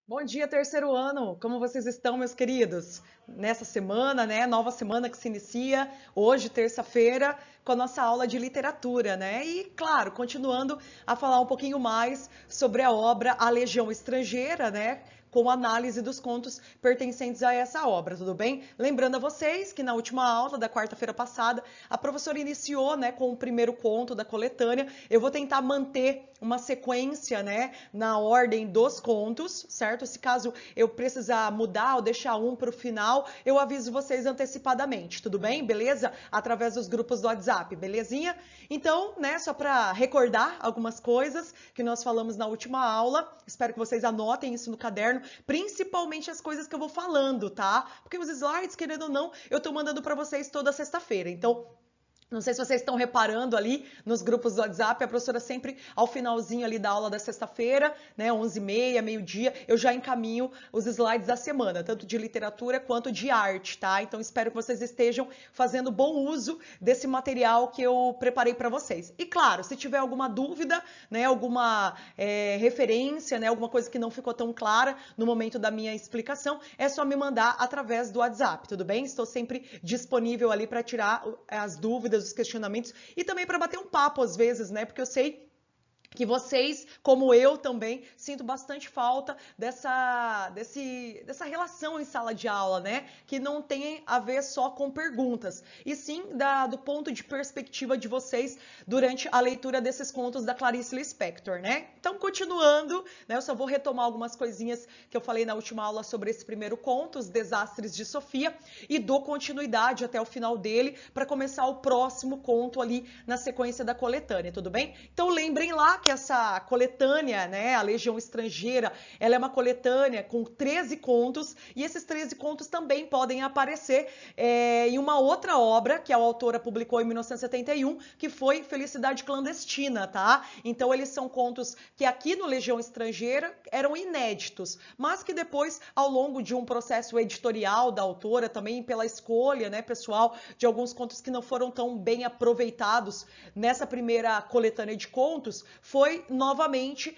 Bom dia, terceiro ano. Como vocês estão, meus queridos? Nessa semana, né? Nova semana que se inicia hoje, terça-feira, com a nossa aula de literatura, né? E, claro, continuando a falar um pouquinho mais sobre a obra A Legião Estrangeira, né? Com análise dos contos pertencentes a essa obra, tudo bem? Lembrando a vocês que na última aula da quarta-feira passada, a professora iniciou, né, com o primeiro conto da coletânea. Eu vou tentar manter uma sequência, né, na ordem dos contos, certo? Se caso eu precisar mudar ou deixar um para o final, eu aviso vocês antecipadamente, tudo bem? Beleza? Através dos grupos do WhatsApp, belezinha? Então, né, só para recordar algumas coisas que nós falamos na última aula, espero que vocês anotem isso no caderno, principalmente as coisas que eu vou falando, tá? Porque os slides, querendo ou não, eu tô mandando para vocês toda sexta-feira. Então, não sei se vocês estão reparando ali nos grupos do WhatsApp, a professora sempre ao finalzinho ali da aula da sexta-feira, né, 11h30, meio-dia, eu já encaminho os slides da semana, tanto de literatura quanto de arte, tá? Então espero que vocês estejam fazendo bom uso desse material que eu preparei para vocês. E claro, se tiver alguma dúvida, né, alguma referência, né, alguma coisa que não ficou tão clara no momento da minha explicação, é só me mandar através do WhatsApp, tudo bem? Estou sempre disponível ali para tirar as dúvidas, os questionamentos e também para bater um papo às vezes, né? Porque eu sei que vocês, como eu também, sinto bastante falta dessa relação em sala de aula, né? Que não tem a ver só com perguntas, e sim do ponto de perspectiva de vocês durante a leitura desses contos da Clarice Lispector, né? Então, continuando, né? Eu só vou retomar algumas coisinhas que eu falei na última aula sobre esse primeiro conto, Os Desastres de Sofia, e dou continuidade até o final dele para começar o próximo conto ali na sequência da coletânea, tudo bem? Então, lembrem lá que essa coletânea, né, a Legião Estrangeira, ela é uma coletânea com 13 contos, e esses 13 contos também podem aparecer em uma outra obra que a autora publicou em 1971, que foi Felicidade Clandestina, tá? Então eles são contos que aqui no Legião Estrangeira eram inéditos, mas que depois, ao longo de um processo editorial da autora, também pela escolha, né, pessoal, de alguns contos que não foram tão bem aproveitados nessa primeira coletânea de contos, foi novamente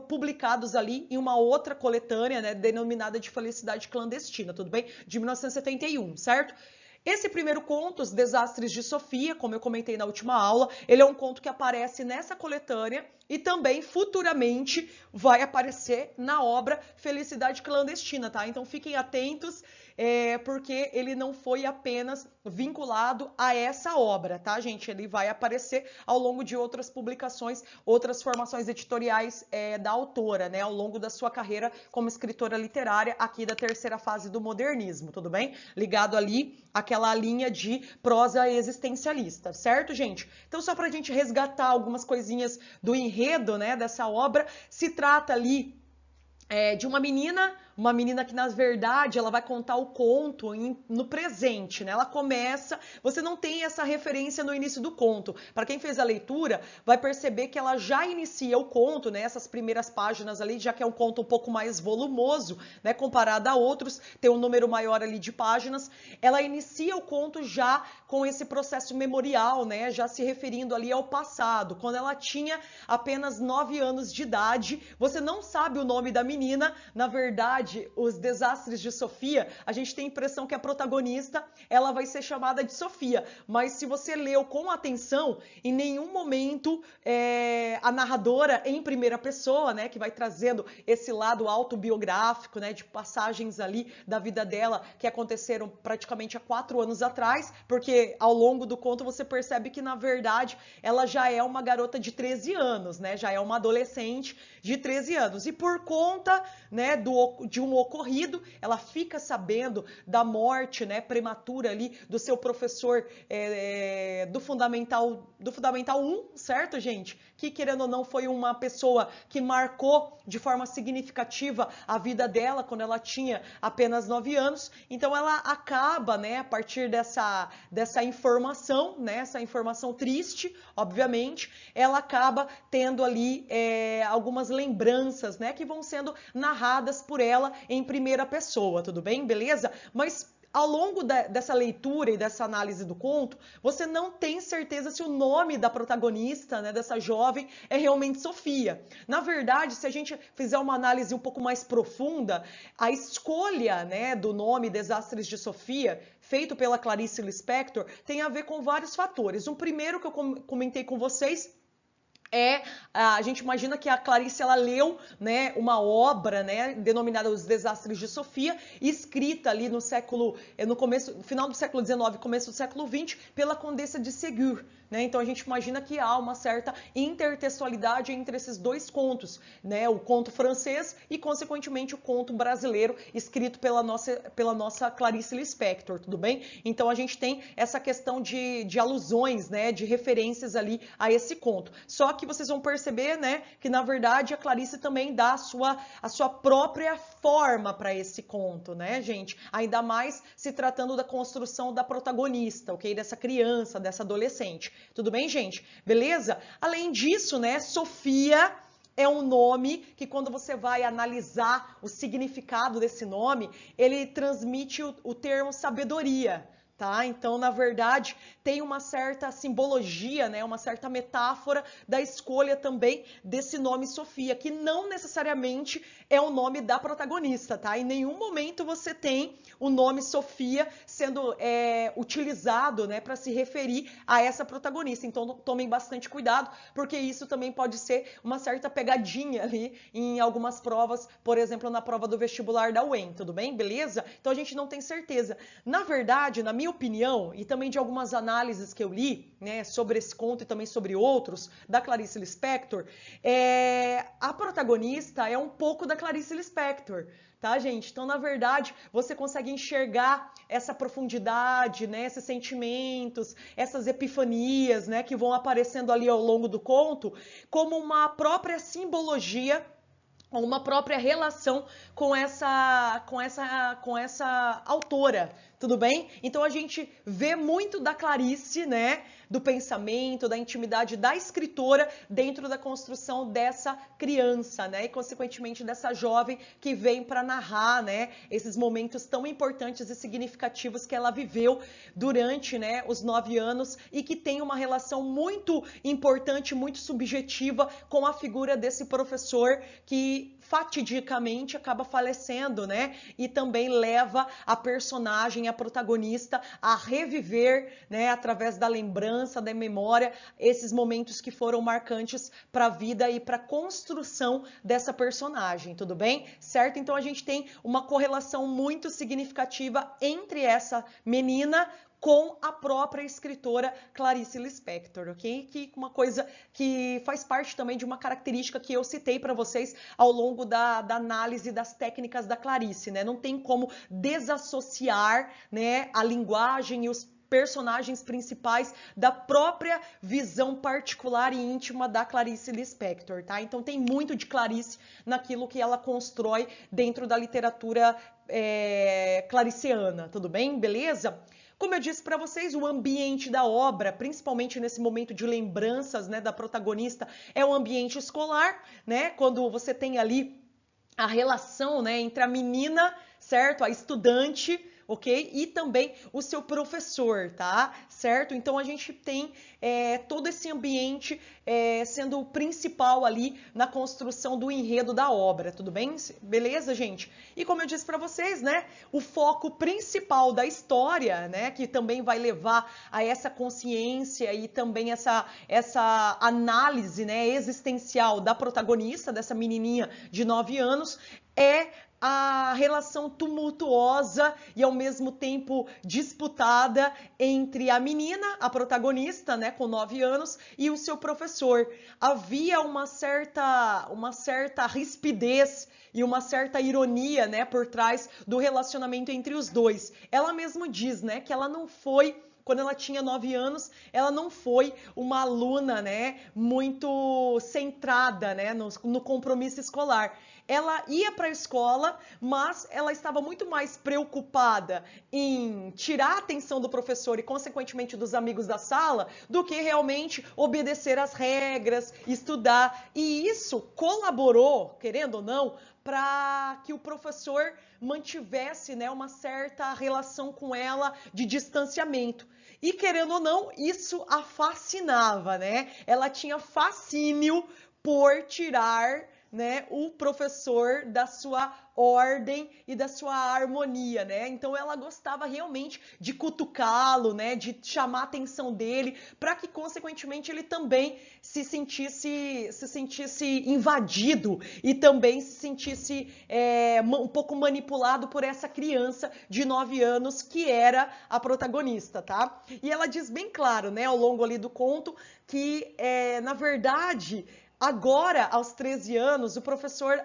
publicados ali em uma outra coletânea, né, denominada de Felicidade Clandestina, tudo bem? De 1971, certo? Esse primeiro conto, Os Desastres de Sofia, como eu comentei na última aula, ele é um conto que aparece nessa coletânea e também futuramente vai aparecer na obra Felicidade Clandestina, tá? Então fiquem atentos, porque ele não foi apenas vinculado a essa obra, tá, gente? Ele vai aparecer ao longo de outras publicações, outras formações editoriais da autora, né? Ao longo da sua carreira como escritora literária aqui da terceira fase do modernismo, tudo bem? Ligado ali àquela linha de prosa existencialista, certo, gente? Então, só pra gente resgatar algumas coisinhas do enredo, né, dessa obra, se trata ali de uma menina que na verdade ela vai contar o conto no presente, né? Ela começa, você não tem essa referência no início do conto. Para quem fez a leitura, vai perceber que ela já inicia o conto, né? Essas primeiras páginas ali, já que é um conto um pouco mais volumoso, né? Comparado a outros, tem um número maior ali de páginas. Ela inicia o conto já com esse processo memorial, né? Já se referindo ali ao passado, quando ela tinha apenas 9 anos de idade. Você não sabe o nome da menina, na verdade, Os Desastres de Sofia, a gente tem a impressão que a protagonista, ela vai ser chamada de Sofia, mas se você leu com atenção, em nenhum momento a narradora em primeira pessoa, né, que vai trazendo esse lado autobiográfico, né, de passagens ali da vida dela que aconteceram praticamente há 4 anos atrás, porque ao longo do conto você percebe que na verdade ela já é uma garota de 13 anos, né, já é uma adolescente de 13 anos, e por conta, né, de um ocorrido, ela fica sabendo da morte, né, prematura ali do seu professor do Fundamental 1, certo, gente? Que, querendo ou não, foi uma pessoa que marcou de forma significativa a vida dela quando ela tinha apenas 9 anos. Então ela acaba, né, a partir dessa informação, né, essa informação triste, obviamente, ela acaba tendo ali algumas lembranças, né, que vão sendo narradas por ela em primeira pessoa, tudo bem? Beleza? Mas ao longo dessa leitura e dessa análise do conto, você não tem certeza se o nome da protagonista, né, dessa jovem, é realmente Sofia. Na verdade, se a gente fizer uma análise um pouco mais profunda, a escolha, né, do nome Desastres de Sofia, feito pela Clarice Lispector, tem a ver com vários fatores. O primeiro que eu comentei com vocês a gente imagina que a Clarice ela leu, né, uma obra, né, denominada Os Desastres de Sofia, escrita ali no final do século XIX, começo do século XX, pela Condessa de Ségur, né? Então a gente imagina que há uma certa intertextualidade entre esses dois contos, né, o conto francês e consequentemente o conto brasileiro escrito pela nossa Clarice Lispector, tudo bem? Então a gente tem essa questão de alusões, né, de referências ali a esse conto. Só que vocês vão perceber, né, que na verdade a Clarice também dá a sua própria forma para esse conto, né, gente? Ainda mais se tratando da construção da protagonista, ok? Dessa criança, dessa adolescente. Tudo bem, gente? Beleza? Além disso, né, Sofia é um nome que quando você vai analisar o significado desse nome, ele transmite o termo sabedoria. Tá? Então, na verdade, tem uma certa simbologia, né? Uma certa metáfora da escolha também desse nome Sofia, que não necessariamente é o nome da protagonista, tá? Em nenhum momento você tem o nome Sofia sendo utilizado, né, para se referir a essa protagonista. Então, tomem bastante cuidado, porque isso também pode ser uma certa pegadinha ali em algumas provas, por exemplo, na prova do vestibular da UEM, tudo bem? Beleza? Então, a gente não tem certeza. Na verdade, na minha opinião, e também de algumas análises que eu li, né, sobre esse conto e também sobre outros, da Clarice Lispector, a protagonista é um pouco da Clarice Lispector, tá, gente? Então, na verdade, você consegue enxergar essa profundidade, né, esses sentimentos, essas epifanias, né, que vão aparecendo ali ao longo do conto, como uma própria simbologia, uma própria relação com essa autora, tudo bem? Então a gente vê muito da Clarice, né, do pensamento, da intimidade da escritora dentro da construção dessa criança, né, e consequentemente dessa jovem que vem para narrar, né, esses momentos tão importantes e significativos que ela viveu durante, né, os 9 anos e que tem uma relação muito importante, muito subjetiva com a figura desse professor que fatidicamente acaba falecendo, né? E também leva a personagem, a protagonista, a reviver, né, através da lembrança, da memória, esses momentos que foram marcantes para a vida e para a construção dessa personagem, tudo bem? Certo? Então a gente tem uma correlação muito significativa entre essa menina com a própria escritora Clarice Lispector, ok? Que uma coisa que faz parte também de uma característica que eu citei para vocês ao longo da análise das técnicas da Clarice, né? Não tem como desassociar, né, a linguagem e os personagens principais da própria visão particular e íntima da Clarice Lispector, tá? Então tem muito de Clarice naquilo que ela constrói dentro da literatura clariciana, tudo bem? Beleza? Como eu disse para vocês, o ambiente da obra, principalmente nesse momento de lembranças, né, da protagonista, é o ambiente escolar, né? Quando você tem ali a relação, né, entre a menina, certo? A estudante, ok? E também o seu professor, tá? Certo? Então a gente tem todo esse ambiente sendo o principal ali na construção do enredo da obra, tudo bem? Beleza, gente? E como eu disse para vocês, né, o foco principal da história, né, que também vai levar a essa consciência e também essa análise, né, existencial da protagonista, dessa menininha de 9 anos, é a relação tumultuosa e ao mesmo tempo disputada entre a menina, a protagonista, né, com 9 anos, e o seu professor. Havia uma certa rispidez e uma certa ironia, né, por trás do relacionamento entre os dois. Ela mesma diz, né, que ela não foi, quando ela tinha 9 anos, ela não foi uma aluna, né, muito centrada, né, no compromisso escolar. ela ia para a escola, mas ela estava muito mais preocupada em tirar a atenção do professor e, consequentemente, dos amigos da sala, do que realmente obedecer às regras, estudar. E isso colaborou, querendo ou não, para que o professor mantivesse, né, uma certa relação com ela de distanciamento. E, querendo ou não, isso a fascinava, né? Ela tinha fascínio por tirar, né, o professor da sua ordem e da sua harmonia, né? Então ela gostava realmente de cutucá-lo, né, de chamar a atenção dele, para que consequentemente ele também se sentisse invadido e também se sentisse um pouco manipulado por essa criança de 9 anos que era a protagonista, tá? E ela diz bem claro, né, ao longo ali do conto, que na verdade agora, aos 13 anos, o professor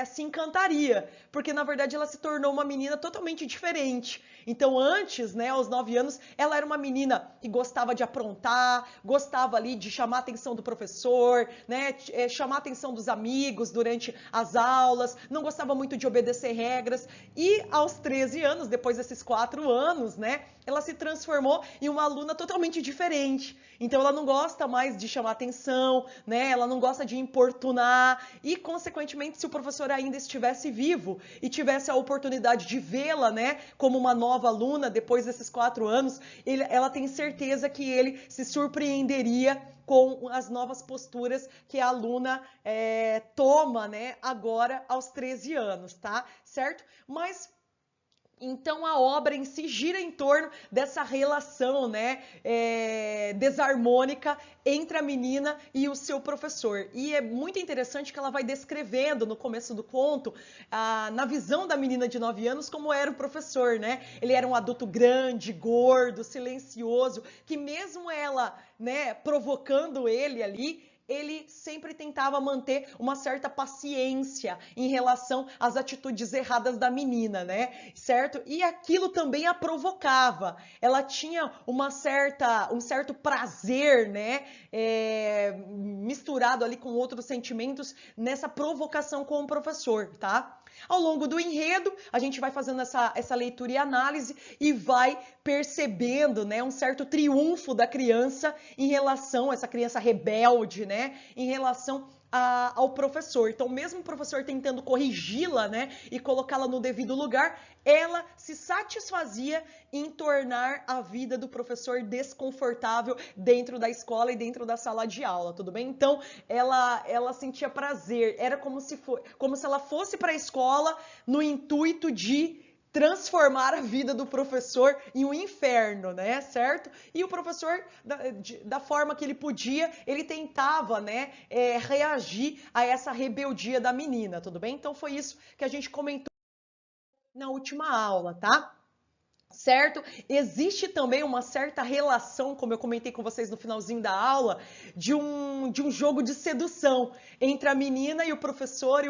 se encantaria, porque na verdade ela se tornou uma menina totalmente diferente. Então antes, né, aos 9 anos, ela era uma menina que gostava de aprontar, gostava ali de chamar a atenção do professor, né, chamar a atenção dos amigos durante as aulas, não gostava muito de obedecer regras. E aos 13 anos, depois desses 4 anos, né, ela se transformou em uma aluna totalmente diferente. Então ela não gosta mais de chamar atenção, né? Ela não gosta de importunar e, consequentemente, se o professor ainda estivesse vivo e tivesse a oportunidade de vê-la, né, como uma nova aluna depois desses 4 anos, ela tem certeza que ele se surpreenderia com as novas posturas que a aluna toma, né, agora aos 13 anos, tá? Certo? Mas então a obra em si gira em torno dessa relação, né, desarmônica entre a menina e o seu professor. E é muito interessante que ela vai descrevendo no começo do conto, na visão da menina de 9 anos, como era o professor, né? Ele era um adulto grande, gordo, silencioso, que mesmo ela, né, provocando ele ali, ele sempre tentava manter uma certa paciência em relação às atitudes erradas da menina, né? Certo? E aquilo também a provocava. Ela tinha um certo prazer, né? Misturado ali com outros sentimentos nessa provocação com o professor, tá? Ao longo do enredo, a gente vai fazendo essa leitura e análise e vai percebendo, né, um certo triunfo da criança em relação, essa criança rebelde, né, em relação ao professor. Então, mesmo o professor tentando corrigi-la, né, e colocá-la no devido lugar, ela se satisfazia em tornar a vida do professor desconfortável dentro da escola e dentro da sala de aula, tudo bem? Então, ela sentia prazer, era como se ela fosse para a escola no intuito de transformar a vida do professor em um inferno, né, certo? E o professor, da forma que ele podia, ele tentava, né, reagir a essa rebeldia da menina, tudo bem? Então foi isso que a gente comentou na última aula, tá? Certo? Existe também uma certa relação, como eu comentei com vocês no finalzinho da aula, de um jogo de sedução entre a menina e o professor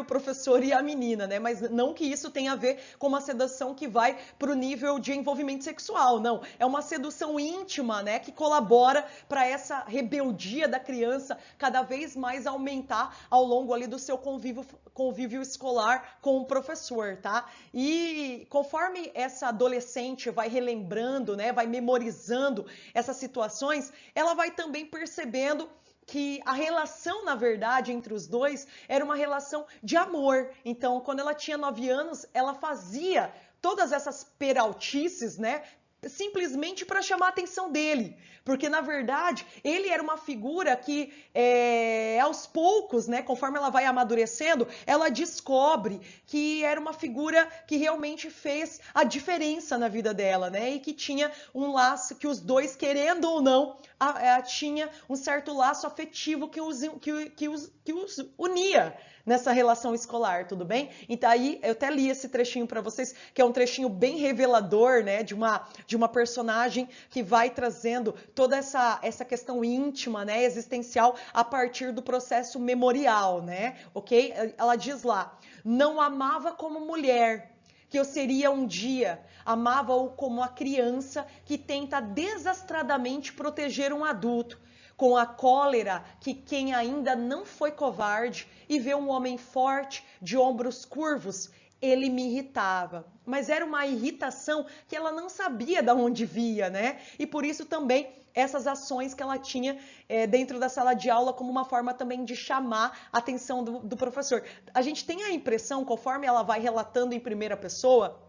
e a menina, né? Mas não que isso tenha a ver com uma sedução que vai para o nível de envolvimento sexual, não. É uma sedução íntima, né? Que colabora para essa rebeldia da criança cada vez mais aumentar ao longo ali do seu convívio escolar com o professor, tá? E conforme essa adolescente vai relembrando, né, vai memorizando essas situações, ela vai também percebendo que a relação, na verdade, entre os dois era uma relação de amor. Então, quando ela tinha 9 anos, ela fazia todas essas peraltices, né, simplesmente para chamar a atenção dele, porque na verdade ele era uma figura que aos poucos, né, conforme ela vai amadurecendo, ela descobre que era uma figura que realmente fez a diferença na vida dela, né, e que tinha um laço que os dois, querendo ou não, tinha um certo laço afetivo que os unia nessa relação escolar, tudo bem? Então aí eu até li esse trechinho para vocês, que é um trechinho bem revelador, né, de uma personagem que vai trazendo toda essa questão íntima, né, existencial a partir do processo memorial, né? OK? Ela diz lá: "Não amava como mulher, que eu seria um dia, amava-o como a criança que tenta desastradamente proteger um adulto, com a cólera que quem ainda não foi covarde e vê um homem forte, de ombros curvos, ele me irritava. Mas era uma irritação que ela não sabia de onde via, né? E por isso também essas ações que ela tinha dentro da sala de aula como uma forma também de chamar a atenção do professor. A gente tem a impressão, conforme ela vai relatando em primeira pessoa,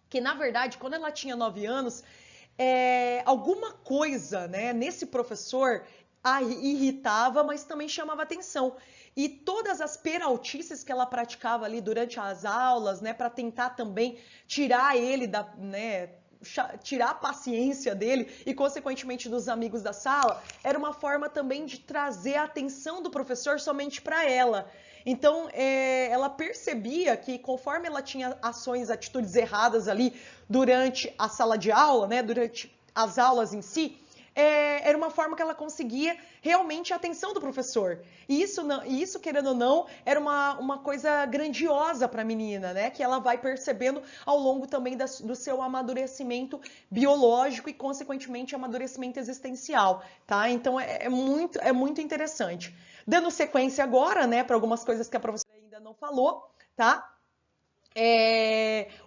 que na verdade, quando ela tinha 9 anos, alguma coisa, né, nesse professor a irritava, mas também chamava atenção. E todas as peraltices que ela praticava ali durante as aulas, né, para tentar também tirar ele tirar a paciência dele e, consequentemente, dos amigos da sala, era uma forma também de trazer a atenção do professor somente para ela. Então, ela percebia que conforme ela tinha ações, atitudes erradas ali durante a sala de aula, né, durante as aulas em si, era uma forma que ela conseguia realmente a atenção do professor. E isso, querendo ou não, era uma coisa grandiosa para a menina, né? Que ela vai percebendo ao longo também do seu amadurecimento biológico e, consequentemente, amadurecimento existencial, tá? Então, é muito interessante. Dando sequência agora, né, para algumas coisas que a professora ainda não falou, tá?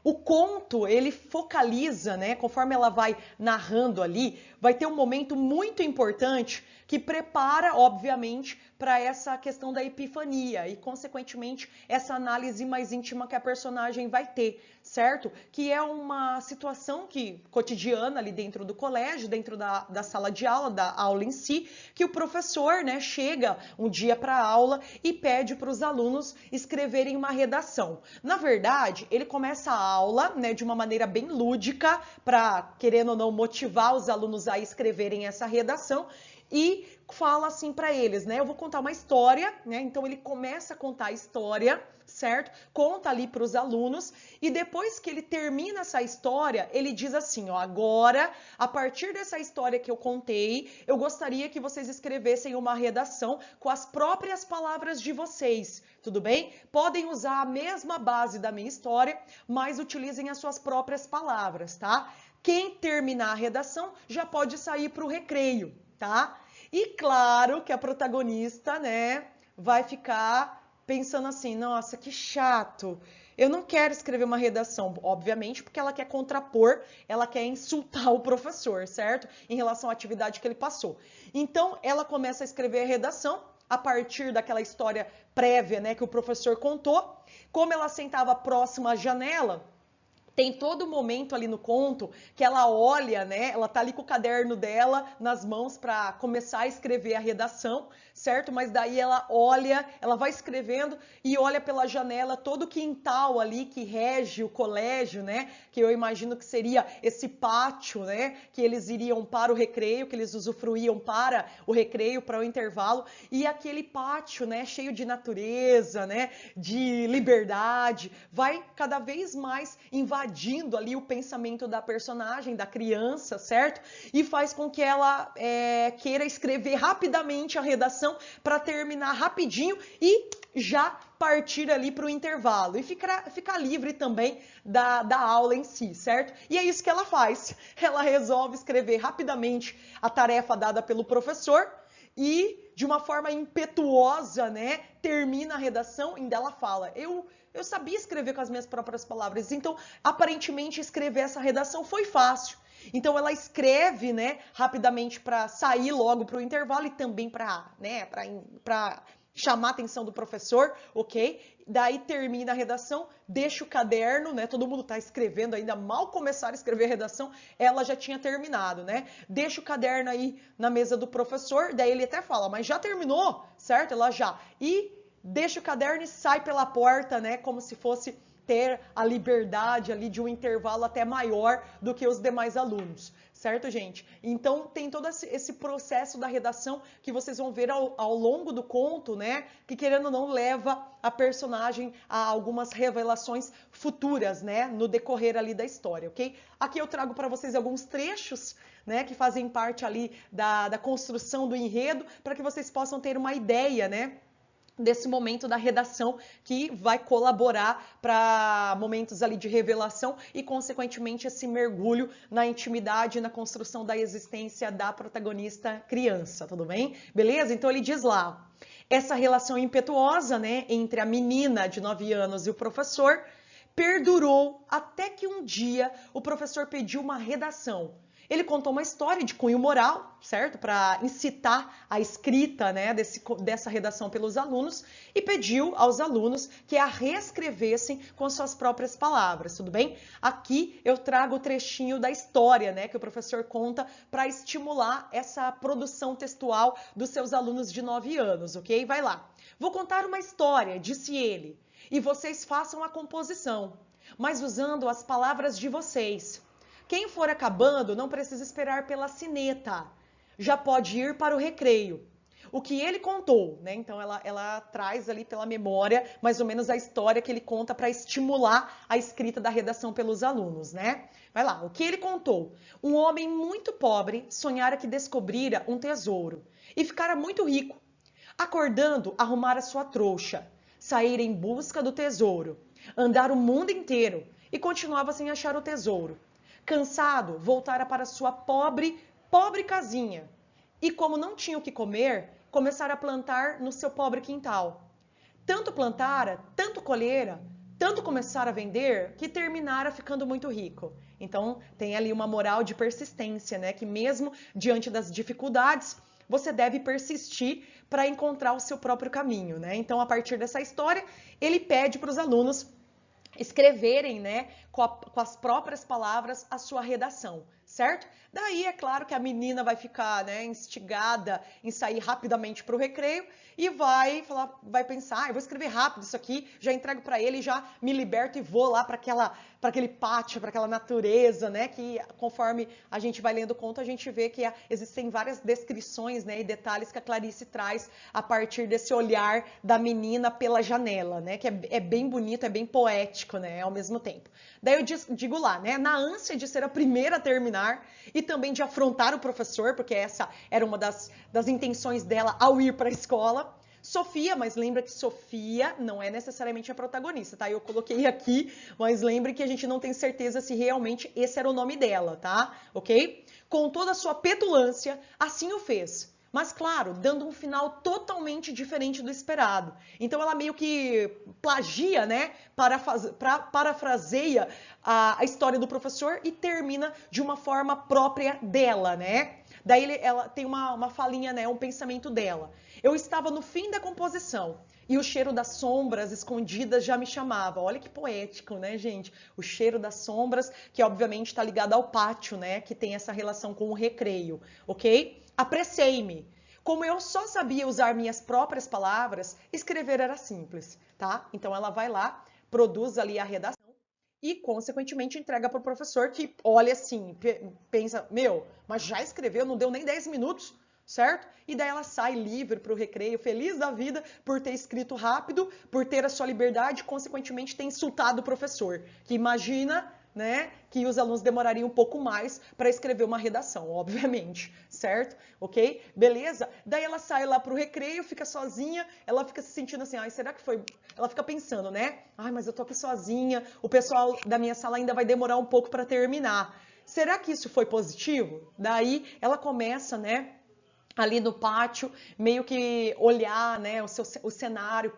O conto, ele focaliza, né, conforme ela vai narrando ali, vai ter um momento muito importante que prepara, obviamente, para essa questão da epifania e, consequentemente, essa análise mais íntima que a personagem vai ter, certo? Que é uma situação cotidiana ali dentro do colégio, dentro da sala de aula, da aula em si, que o professor, né, chega um dia para a aula e pede para os alunos escreverem uma redação. Na verdade, ele começa a aula, né, de uma maneira bem lúdica, para, querendo ou não, motivar os alunos a escreverem essa redação, e fala assim para eles, né? Eu vou contar uma história, né? Então ele começa a contar a história, certo? Conta ali para os alunos e depois que ele termina essa história, ele diz assim, ó, agora, a partir dessa história que eu contei, eu gostaria que vocês escrevessem uma redação com as próprias palavras de vocês, tudo bem? Podem usar a mesma base da minha história, mas utilizem as suas próprias palavras, tá? Quem terminar a redação já pode sair para o recreio, tá? E claro que a protagonista, né, vai ficar pensando assim, nossa, que chato, eu não quero escrever uma redação, obviamente, porque ela quer contrapor, ela quer insultar o professor, certo? Em relação à atividade que ele passou. Então, ela começa a escrever a redação a partir daquela história prévia, né, que o professor contou. Como ela sentava próxima à janela, tem todo momento ali no conto que ela olha, né? Ela tá ali com o caderno dela nas mãos para começar a escrever a redação, certo? Mas daí ela olha, ela vai escrevendo e olha pela janela todo o quintal ali que rege o colégio, né? Que eu imagino que seria esse pátio, né? Que eles iriam para o recreio, que eles usufruíam para o recreio, para o intervalo. E aquele pátio, né? Cheio de natureza, né? De liberdade, vai cada vez mais invadindo ali o pensamento da personagem, da criança, certo? E faz com que ela queira escrever rapidamente a redação para terminar rapidinho e já partir ali para o intervalo e ficar livre também da aula em si, certo? E é isso que ela faz. Ela resolve escrever rapidamente a tarefa dada pelo professor e, de uma forma impetuosa, né, termina a redação, ainda ela fala, eu sabia escrever com as minhas próprias palavras, então, aparentemente, escrever essa redação foi fácil. Então, ela escreve, né, rapidamente para sair logo para o intervalo e também para chamar a atenção do professor, ok? Daí termina a redação, deixa o caderno, né? Todo mundo tá escrevendo ainda, mal começaram a escrever a redação, ela já tinha terminado, né? Deixa o caderno aí na mesa do professor, daí ele até fala, mas já terminou, certo? Ela já. E deixa o caderno e sai pela porta, né? Como se fosse ter a liberdade ali de um intervalo até maior do que os demais alunos. Certo, gente? Então, tem todo esse processo da redação que vocês vão ver ao longo do conto, né? Que, querendo ou não, leva a personagem a algumas revelações futuras, né? No decorrer ali da história, ok? Aqui eu trago para vocês alguns trechos, né? Que fazem parte ali da construção do enredo, para que vocês possam ter uma ideia, né? desse momento da redação que vai colaborar para momentos ali de revelação e, consequentemente, esse mergulho na intimidade e na construção da existência da protagonista criança, tudo bem? Beleza? Então ele diz lá, essa relação impetuosa, né, entre a menina de 9 anos e o professor perdurou até que um dia o professor pediu uma redação. Ele contou uma história de cunho moral, certo? Para incitar a escrita, né, dessa redação pelos alunos e pediu aos alunos que a reescrevessem com suas próprias palavras, tudo bem? Aqui eu trago o trechinho da história, né, que o professor conta para estimular essa produção textual dos seus alunos de 9 anos, ok? Vai lá. Vou contar uma história, disse ele, e vocês façam a composição, mas usando as palavras de vocês. Quem for acabando não precisa esperar pela sineta, já pode ir para o recreio. O que ele contou, né? Então ela traz ali pela memória mais ou menos a história que ele conta para estimular a escrita da redação pelos alunos, né? Vai lá, o que ele contou. Um homem muito pobre sonhara que descobrira um tesouro e ficara muito rico. Acordando, arrumara sua trouxa, saíra em busca do tesouro, andar o mundo inteiro e continuava sem achar o tesouro. Cansado, voltara para sua pobre casinha. E como não tinha o que comer, começara a plantar no seu pobre quintal. Tanto plantara, tanto colhera, tanto começara a vender, que terminara ficando muito rico. Então, tem ali uma moral de persistência, né? Que mesmo diante das dificuldades, você deve persistir para encontrar o seu próprio caminho, né? Então, a partir dessa história, ele pede para os alunos escreverem, né, com as próprias palavras a sua redação, certo? Daí é claro que a menina vai ficar, né, instigada em sair rapidamente para o recreio e vai pensar, eu vou escrever rápido isso aqui, já entrego para ele, já me liberto e vou lá para aquele pátio, para aquela natureza, né, que conforme a gente vai lendo o conto, a gente vê que existem várias descrições, né, e detalhes que a Clarice traz a partir desse olhar da menina pela janela, né, que é bem bonito, é bem poético, né, ao mesmo tempo. Daí eu digo lá, né, na ânsia de ser a primeira a terminar e também de afrontar o professor, porque essa era uma das intenções dela ao ir para a escola, Sofia, mas lembra que Sofia não é necessariamente a protagonista, tá? Eu coloquei aqui, mas lembre que a gente não tem certeza se realmente esse era o nome dela, tá? Ok? Com toda a sua petulância, assim o fez. Mas, claro, dando um final totalmente diferente do esperado. Então, ela meio que plagia, né? Parafraseia a história do professor e termina de uma forma própria dela, né? Daí ela tem uma falinha, né? Um pensamento dela. Eu estava no fim da composição e o cheiro das sombras escondidas já me chamava. Olha que poético, né, gente? O cheiro das sombras, que obviamente está ligado ao pátio, né? Que tem essa relação com o recreio, ok? Apressei-me. Como eu só sabia usar minhas próprias palavras, escrever era simples, tá? Então ela vai lá, produz ali a redação e, consequentemente, entrega para o professor que olha assim, pensa, meu, mas já escreveu, não deu nem 10 minutos, certo? E daí ela sai livre para o recreio, feliz da vida por ter escrito rápido, por ter a sua liberdade, consequentemente ter insultado o professor, que imagina, né, que os alunos demorariam um pouco mais para escrever uma redação, obviamente, certo? Ok? Beleza? Daí ela sai lá pro recreio, fica sozinha, ela fica se sentindo assim, ai, será que foi... Ela fica pensando, né? Ai, mas eu tô aqui sozinha, o pessoal da minha sala ainda vai demorar um pouco para terminar. Será que isso foi positivo? Daí ela começa, né, ali no pátio, meio que olhar, né, o cenário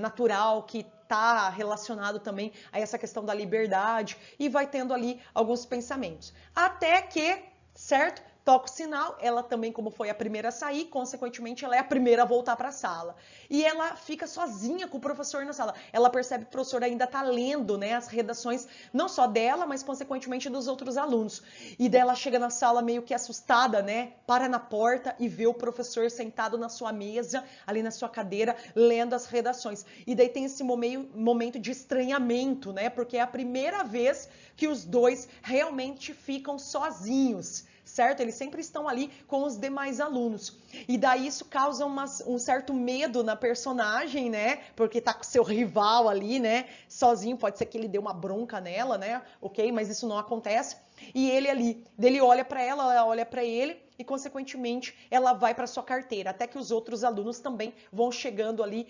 natural que está relacionado também a essa questão da liberdade e vai tendo ali alguns pensamentos. Até que, certo? Toca o sinal, ela também, como foi a primeira a sair, consequentemente ela é a primeira a voltar para a sala. E ela fica sozinha com o professor na sala. Ela percebe que o professor ainda está lendo, né, as redações, não só dela, mas consequentemente dos outros alunos. E daí ela chega na sala meio que assustada, né, para na porta e vê o professor sentado na sua mesa, ali na sua cadeira, lendo as redações. E daí tem esse momento de estranhamento, né, porque é a primeira vez que os dois realmente ficam sozinhos, certo? Eles sempre estão ali com os demais alunos. E daí isso causa um certo medo na personagem, né? Porque tá com seu rival ali, né? Sozinho, pode ser que ele dê uma bronca nela, né? Ok? Mas isso não acontece. E ele ali, ele olha para ela olha para ele, e, consequentemente, ela vai para sua carteira, até que os outros alunos também vão chegando ali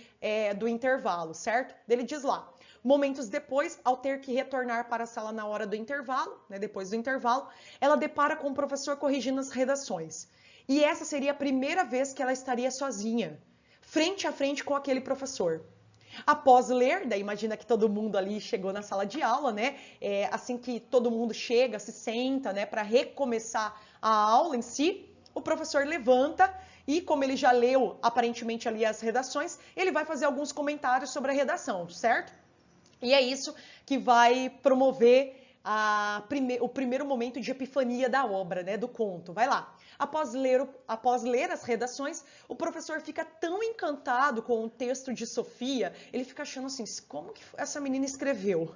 do intervalo, certo? Ele diz lá, momentos depois, ao ter que retornar para a sala na hora do intervalo, né, depois do intervalo, ela depara com o professor corrigindo as redações. E essa seria a primeira vez que ela estaria sozinha, frente a frente com aquele professor. Após ler, daí imagina que todo mundo ali chegou na sala de aula, né? Assim que todo mundo chega, se senta, né, para recomeçar a aula em si, o professor levanta e, como ele já leu aparentemente ali as redações, ele vai fazer alguns comentários sobre a redação, certo? E é isso que vai promover o primeiro momento de epifania da obra, né, do conto. Vai lá. Após ler as redações, o professor fica tão encantado com o texto de Sofia, ele fica achando assim, como que essa menina escreveu,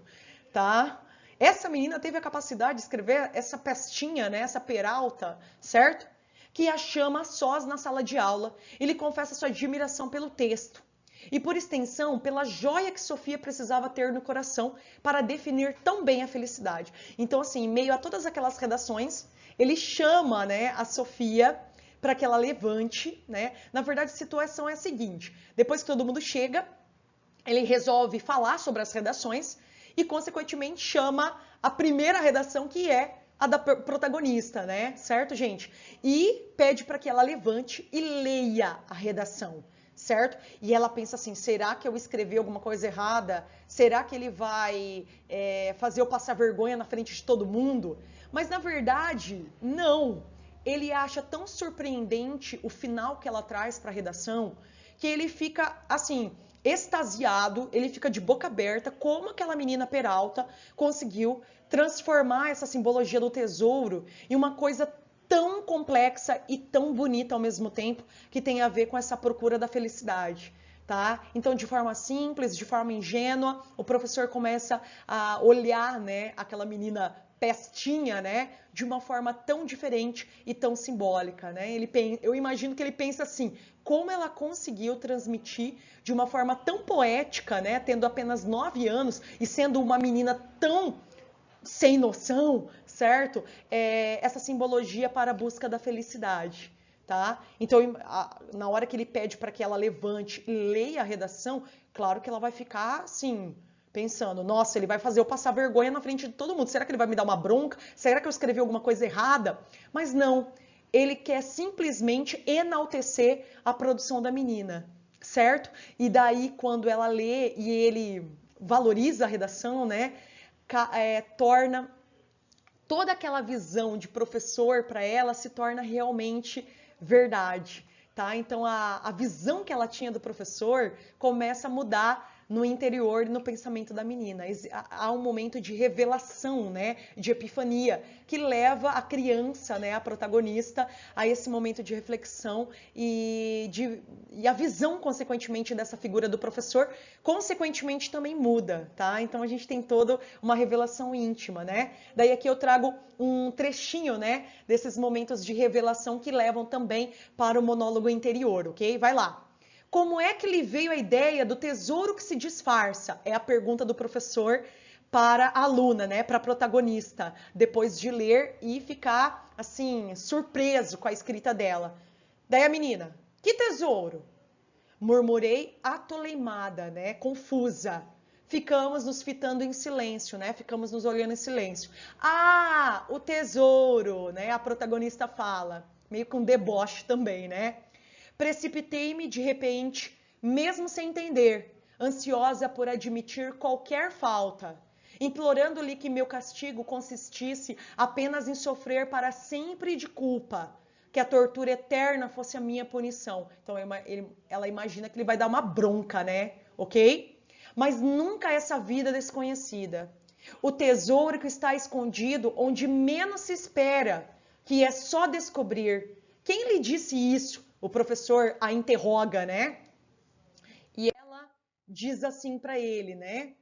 tá? Essa menina teve a capacidade de escrever essa pestinha, né, essa peralta, certo? Que a chama a sós na sala de aula. Ele confessa sua admiração pelo texto. E, por extensão, pela joia que Sofia precisava ter no coração para definir tão bem a felicidade. Então, assim, em meio a todas aquelas redações, ele chama, né, a Sofia para que ela levante, né? Na verdade, a situação é a seguinte, depois que todo mundo chega, ele resolve falar sobre as redações e, consequentemente, chama a primeira redação, que é a da protagonista, né? Certo, gente? E pede para que ela levante e leia a redação. Certo? E ela pensa assim, será que eu escrevi alguma coisa errada? Será que ele vai fazer eu passar vergonha na frente de todo mundo? Mas, na verdade, não. Ele acha tão surpreendente o final que ela traz para a redação, que ele fica, assim, extasiado, ele fica de boca aberta, como aquela menina Peralta conseguiu transformar essa simbologia do tesouro em uma coisa tão complexa e tão bonita ao mesmo tempo, que tem a ver com essa procura da felicidade, tá? Então, de forma simples, de forma ingênua, o professor começa a olhar, né, aquela menina pestinha, né, de uma forma tão diferente e tão simbólica, né? Eu imagino que ele pensa assim, como ela conseguiu transmitir de uma forma tão poética, né, tendo apenas 9 anos e sendo uma menina tão sem noção, certo? Essa simbologia para a busca da felicidade, tá? Então, na hora que ele pede para que ela levante e leia a redação, claro que ela vai ficar assim, pensando, nossa, ele vai fazer eu passar vergonha na frente de todo mundo. Será que ele vai me dar uma bronca? Será que eu escrevi alguma coisa errada? Mas não, ele quer simplesmente enaltecer a produção da menina, certo? E daí, quando ela lê e ele valoriza a redação, né? Torna toda aquela visão de professor para ela se torna realmente verdade, tá? Então a visão que ela tinha do professor começa a mudar no interior e no pensamento da menina. Há um momento de revelação, né, de epifania, que leva a criança, né, a protagonista, a esse momento de reflexão e a visão, consequentemente, dessa figura do professor, consequentemente, também muda, tá? Então a gente tem toda uma revelação íntima, né? Daí aqui eu trago um trechinho, né, desses momentos de revelação que levam também para o monólogo interior, ok? Vai lá. Como é que lhe veio a ideia do tesouro que se disfarça? É a pergunta do professor para a aluna, né, para a protagonista, depois de ler e ficar, assim, surpreso com a escrita dela. Daí a menina, que tesouro? Murmurei atoleimada, né, confusa. Ficamos nos fitando em silêncio, né, ficamos nos olhando em silêncio. Ah, o tesouro, né, a protagonista fala, meio com deboche também, né. Precipitei-me de repente, mesmo sem entender, ansiosa por admitir qualquer falta, implorando-lhe que meu castigo consistisse apenas em sofrer para sempre de culpa, que a tortura eterna fosse a minha punição. Então ela imagina que ele vai dar uma bronca, né? Ok? Mas nunca essa vida desconhecida. O tesouro que está escondido onde menos se espera, que é só descobrir. Quem lhe disse isso? O professor a interroga, né? E ela diz assim para ele, né?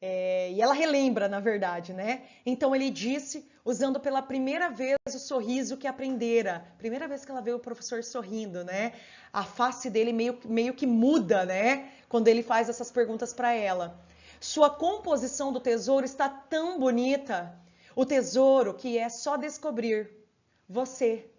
E ela relembra, na verdade, né? Então ele disse, usando pela primeira vez o sorriso que aprendera. Primeira vez que ela vê o professor sorrindo, né? A face dele meio que muda, né? Quando ele faz essas perguntas para ela. Sua composição do tesouro está tão bonita. O tesouro que é só descobrir. Você.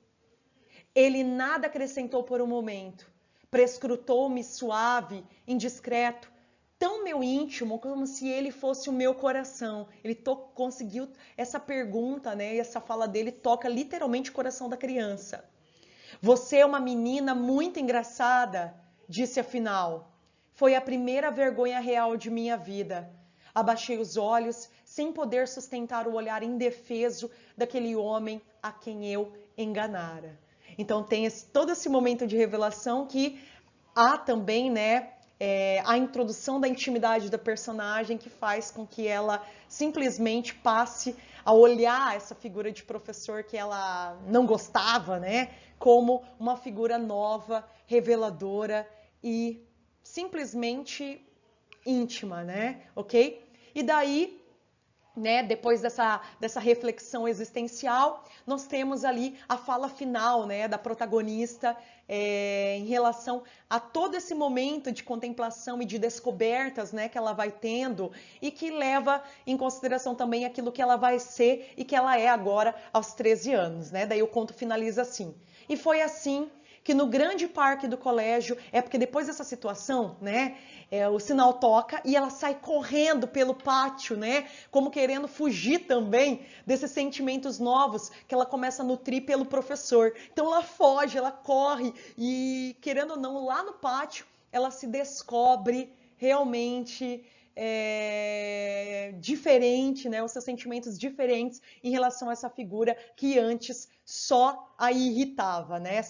Ele nada acrescentou por um momento. Prescrutou-me suave, indiscreto, tão meu íntimo, como se ele fosse o meu coração. Ele conseguiu essa pergunta, né? E essa fala dele toca literalmente o coração da criança. Você é uma menina muito engraçada, disse afinal. Foi a primeira vergonha real de minha vida. Abaixei os olhos, sem poder sustentar o olhar indefeso daquele homem a quem eu enganara. Então tem todo esse momento de revelação que há também, né, a introdução da intimidade da personagem que faz com que ela simplesmente passe a olhar essa figura de professor que ela não gostava, né, como uma figura nova, reveladora e simplesmente íntima, né, ok? E daí, né, depois dessa reflexão existencial, nós temos ali a fala final, né, da protagonista em relação a todo esse momento de contemplação e de descobertas, né, que ela vai tendo e que leva em consideração também aquilo que ela vai ser e que ela é agora aos 13 anos, né? Daí o conto finaliza assim. E foi assim que no grande parque do colégio, é porque depois dessa situação, né, o sinal toca e ela sai correndo pelo pátio, né, como querendo fugir também desses sentimentos novos que ela começa a nutrir pelo professor. Então ela foge, ela corre e, querendo ou não, lá no pátio, ela se descobre realmente diferente, né, os seus sentimentos diferentes em relação a essa figura que antes só a irritava, né?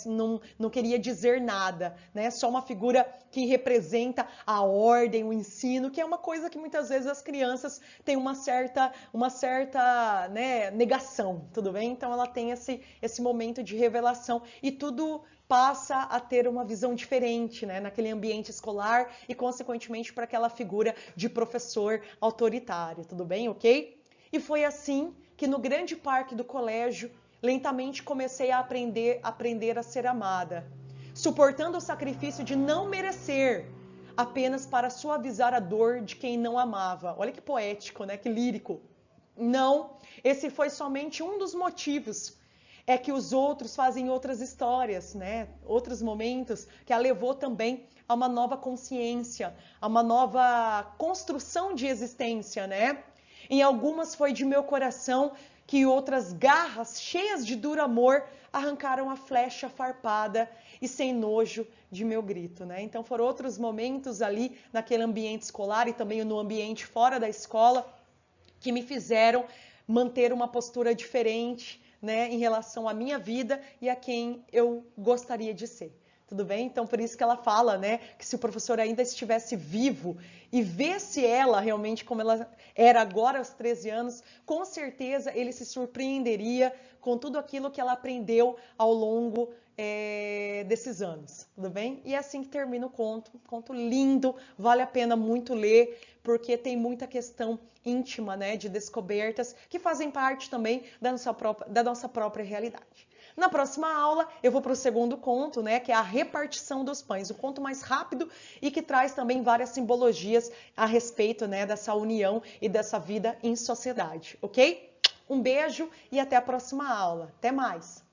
Não queria dizer nada, né? Só uma figura que representa a ordem, o ensino, que é uma coisa que muitas vezes as crianças têm uma certa né, negação, tudo bem? Então ela tem esse momento de revelação e tudo passa a ter uma visão diferente, né, naquele ambiente escolar e, consequentemente, para aquela figura de professor autoritário, tudo bem, ok? E foi assim que no grande parque do colégio, lentamente comecei a aprender a ser amada, suportando o sacrifício de não merecer, apenas para suavizar a dor de quem não amava. Olha que poético, né? Que lírico. Não, esse foi somente um dos motivos. É que os outros fazem outras histórias, né? Outros momentos que a levou também a uma nova consciência, a uma nova construção de existência, né? Em algumas foi de meu coração que outras garras cheias de duro amor arrancaram a flecha farpada e sem nojo de meu grito, né? Então foram outros momentos ali naquele ambiente escolar e também no ambiente fora da escola que me fizeram manter uma postura diferente, né, em relação à minha vida e a quem eu gostaria de ser. Tudo bem? Então, por isso que ela fala, né, que se o professor ainda estivesse vivo e visse ela realmente como ela era agora aos 13 anos, com certeza ele se surpreenderia com tudo aquilo que ela aprendeu ao longo desses anos. Tudo bem? E é assim que termina o conto. Conto lindo, vale a pena muito ler, porque tem muita questão íntima, né, de descobertas que fazem parte também da nossa própria realidade. Na próxima aula, eu vou para o segundo conto, né, que é a repartição dos pães, o conto mais rápido e que traz também várias simbologias a respeito, né, dessa união e dessa vida em sociedade, ok? Um beijo e até a próxima aula. Até mais!